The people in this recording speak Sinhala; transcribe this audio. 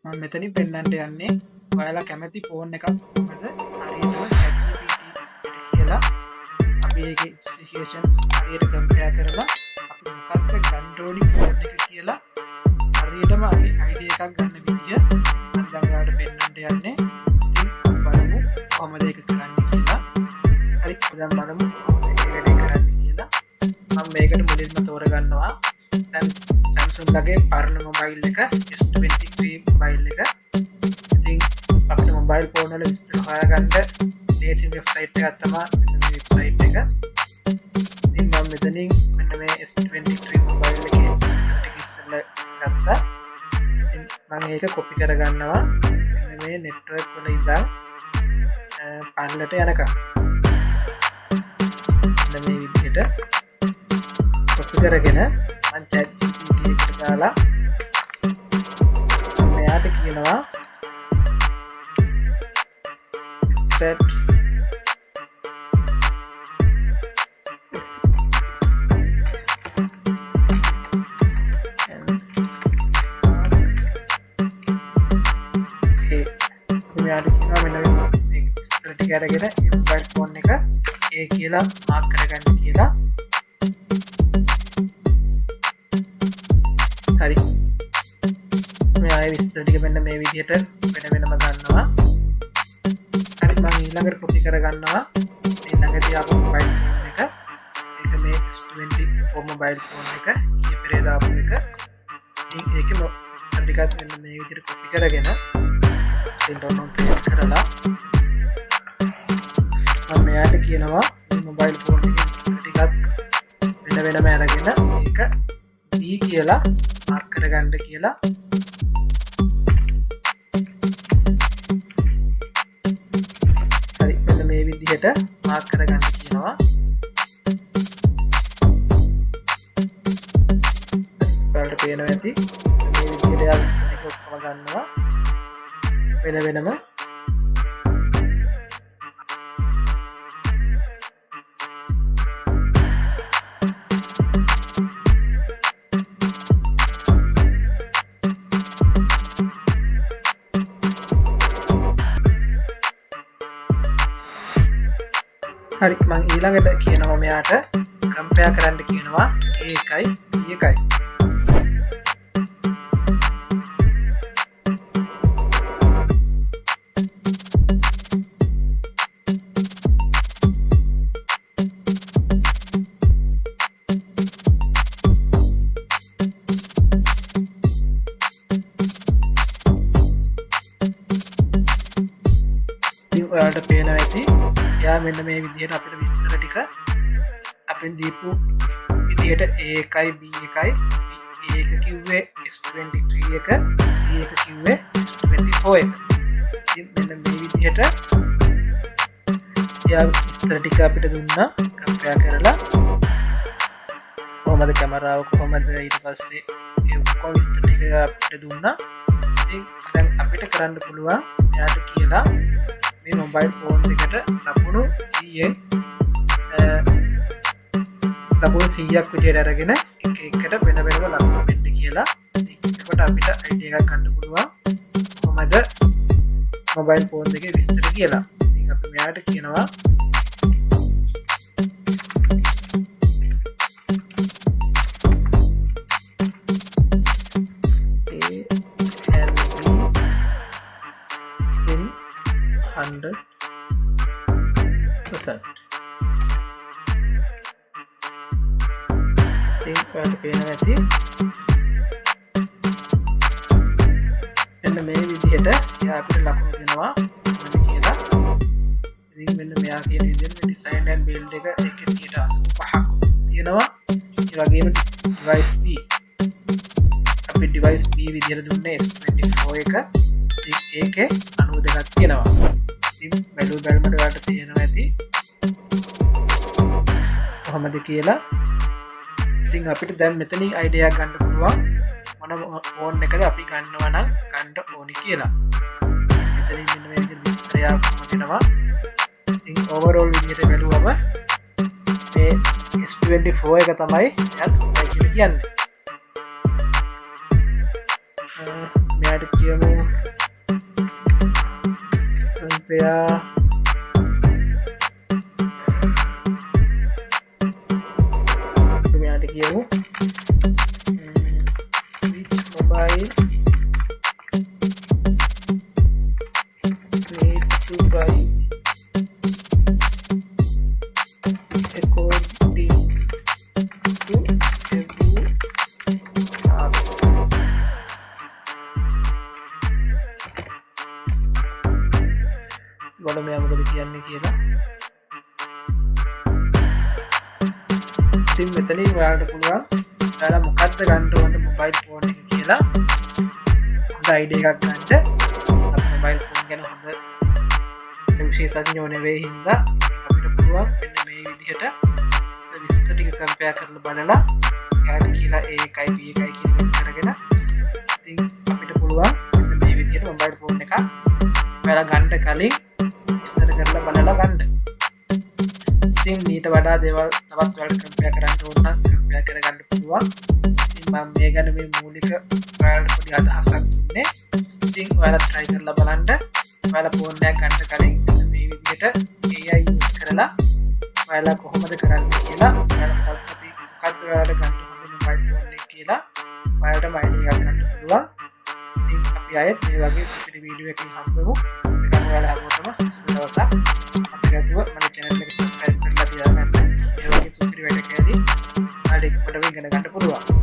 මම මෙතනින් පෙන්නන්න යන්නේ ඔයාලා කැමති ෆෝන් එකක් කොහමද හරියටම chatgpt කියලා අපි ඒකේ ස්පෙસિෆිකේෂන්ස් හරියට කම්පෙයාර් කරලා අපි මොකක්ද ගන්න ඕනි ෆෝන් එක කියලා හරියටම අපි අයිඩියා එකක් ගන්න විදිය මම දැන් ඔයාලට පෙන්නන්න යන්නේ. ඉතින් බලමු කොහමද ඒක කරන්නේ කියලා. හරි දැන් බලමු කොහොමද ඒක වැඩේ කරන්නේ කියලා. මම මේකට මුලින්ම තෝරගන්නවා Samsung ලගේ පරණ මොබයිල් එක S23 මොබයිල් එක. ඉතින් අපිට මොබයිල් ෆෝන් වල විස්තර හොයාගන්න ලේසිම වෙබ්සයිට් එකක් තමයි මේ වෙබ්සයිට් එක. ඉතින් මම මෙතනින් මෙන්න මේ S23 මොබයිල් එකේ ටික ඉස්සෙල්ලා ගත්තා. මම ඒක කොපි කරගන්නවා මේ නෙට්වර්ක් වල ඉඳන් පල්ලට යනකම්. මෙන්න මේ විදිහට කොපි කරගෙන මම chatgpt එකට දාලා මෙයාට කියනවා extract අරගෙන මොබයිල් ෆෝන් එක ඒ කියලා මාක් කරගන්න කියලා. හරි මේ ආයෙ විස්තර ටික මෙන්න මේ විදිහට වෙනම ගන්නවා. හරි මම ඊළඟට කොපි කරගන්නවා ඊළඟට ආපු මොබයිල් ෆෝන් එක. ඒක මේ S24 මොබයිල් ෆෝන් එක ඊපෙරේ දාපු එක. ඉතින් ඒකේ විස්තර ටිකත් මෙන්න මේ විදිහට කොපි කරගෙන ඉන්ටර්නල් ප්‍රෙස් කරලා මම මෙයාට කියනවා මේ මොබයිල් ෆෝන් එකේ ටිකක් වෙනම අරගෙන ඒක B කියලා මාක් කරගන්න කියලා. හරි මෙන්න මේ විදිහට මාක් කරගන්න කියනවා. ඔයාලට පේනවා ඇති මේ විදිහට යාළුවෝ ඔක්කොම ගන්නවා වෙනම. හරි මම ඊළඟට කියනවා මෙයාට කම්පෙයාර් කරන්න කියනවා ඒකයි ඒකයි. ඉතින් ඔයාලට පේනවා ඇති යා මෙන්න මේ විදිහට අපිට විස්තර ටික අපින් දීපු විදිහට A1යි B1යි A1 කිව්වේ S23 එක B1 කිව්වේ S24 එක. ඉතින් මෙන්න මේ විදිහට යා විස්තර ටික අපිට දුන්නා කම්පෙයාර් කරලා කොහමද කැමරාව කොහමද ඊට පස්සේ ඒ ඔක්කොම විස්තර ටික අපිට දුන්නා. ඉතින් දැන් අපිට කරන්න පුළුවන් එයාට කියලා මේ මොබයිල් ෆෝන් එකට ලකුණු 100ක් විදියට අරගෙන එක එකට වෙනම ලකුණු දෙන්න කියලා. එතකොට අපිට අයිඩියා එකක් ගන්න පුළුවන් කොහමද මොබයිල් ෆෝන් එකේ විස්තර කියලා. ඉතින් අපි මෙයාට කියනවා A&B 100%. ඉතින් ඔයාලට පේනවා ඇති මෙන්න මේ විදිහට එයා අපිට ලකුණු දෙනවා මොකද කියලා. ඉතින් මෙන්න මෙයා කියන විදිහට මේ ඩිසයින් ඇන්ඩ් බිල්ඩ් එක 185ක් තියෙනවා. ඒ වගේම ඩිවයිස් B අපි ඩිවයිස් B විදිහට දුන්නේ S24 එක. ඉතින් ඒකේ 92ක් තියෙනවා. ඉතින් බැලුවට ඔයාලට පේනවා ඇති කොහමද කියලා. ඉතින් අපිට දැන් මෙතනින් අයිඩියා ගන්න පුළුවන් මොන ෆෝන් එකද අපි ගන්නවා නම් ගන්න ඕනි කියලා. මෙතනින් මෙන්න මේ විදිහට විස්තරයක් තියෙනවා. ඉතින් ඕවරෝල් විදිහට බැලුවම මේ S24 එක තමයි එයාත් කියලා කියන්නේ. මෙයාට කියමු compare මෙයාට කියමු which mobile need to buy according to every apps. බලමු මෙයා මොකද කියන්නේ කියලා. ඉතින් මෙතනින් ඔයාලට පුළුවන් ඔයාලා මොකක්ද ගන්න ඕන මොබයිල් ෆෝන් එක කියලා හොඳ අයිඩියා එකක් ගන්න. අපි මොබයිල් ෆෝන් ගැන හොඳ විශේෂඥයෝ නෙවෙයි හින්දා අපිට පුළුවන් මෙන්න මේ විදිහට විස්තර ටික කම්පෙයාර් කරලා බලලා එයාට කියලා A එකයි B එකයි කියන එක කරගෙන ඉතින් අපිට පුළුවන් මෙන්න මේ විදිහට මොබයිල් ෆෝන් එකක් ඔයාලා ගන්න කලින් විස්තර කරලා බලලා ගන්න. ඉතින් ඊට වඩා දේවල් තවත් ඔයාලට කම්පෙයාර් කරන්න ඕන නම් කම්පෙයාර් කරගන්න පුළුවන්. ඉතින් මම මේ ගැන මේ මූලික ඔයාලට පොඩි අදහසක් දුන්නේ. ඉතින් ඔයාලා try කරලා බලන්න. ඔයාලා ෆෝන් එකක් ගන්න කලින් මේ විදිහට AI use කරලා ඔයාලා කොහොමද කරන්නේ කියලා ඔයාලා මොකක්ද ඔයාලට ගන්න හොඳ මොබයිල් ෆෝන් එක කියලා ඔයාලට අයිඩියා එකක් ගන්න පුළුවන්. ඉතින් අපි ආයෙත් මේ වගේ සුපිරි වීඩියෝ එකකින් හම්බෙමු. ඒකම ඔයාලා හැමෝටම සුබ දවසක්. අපිට මගේ channel එක subscribe කරලා තියාගන්න. මේ වගේ සුපිරි වැඩ කෑලි ආයෙත් ඉක්මනටම ඉගෙන ගන්න පුළුවන්.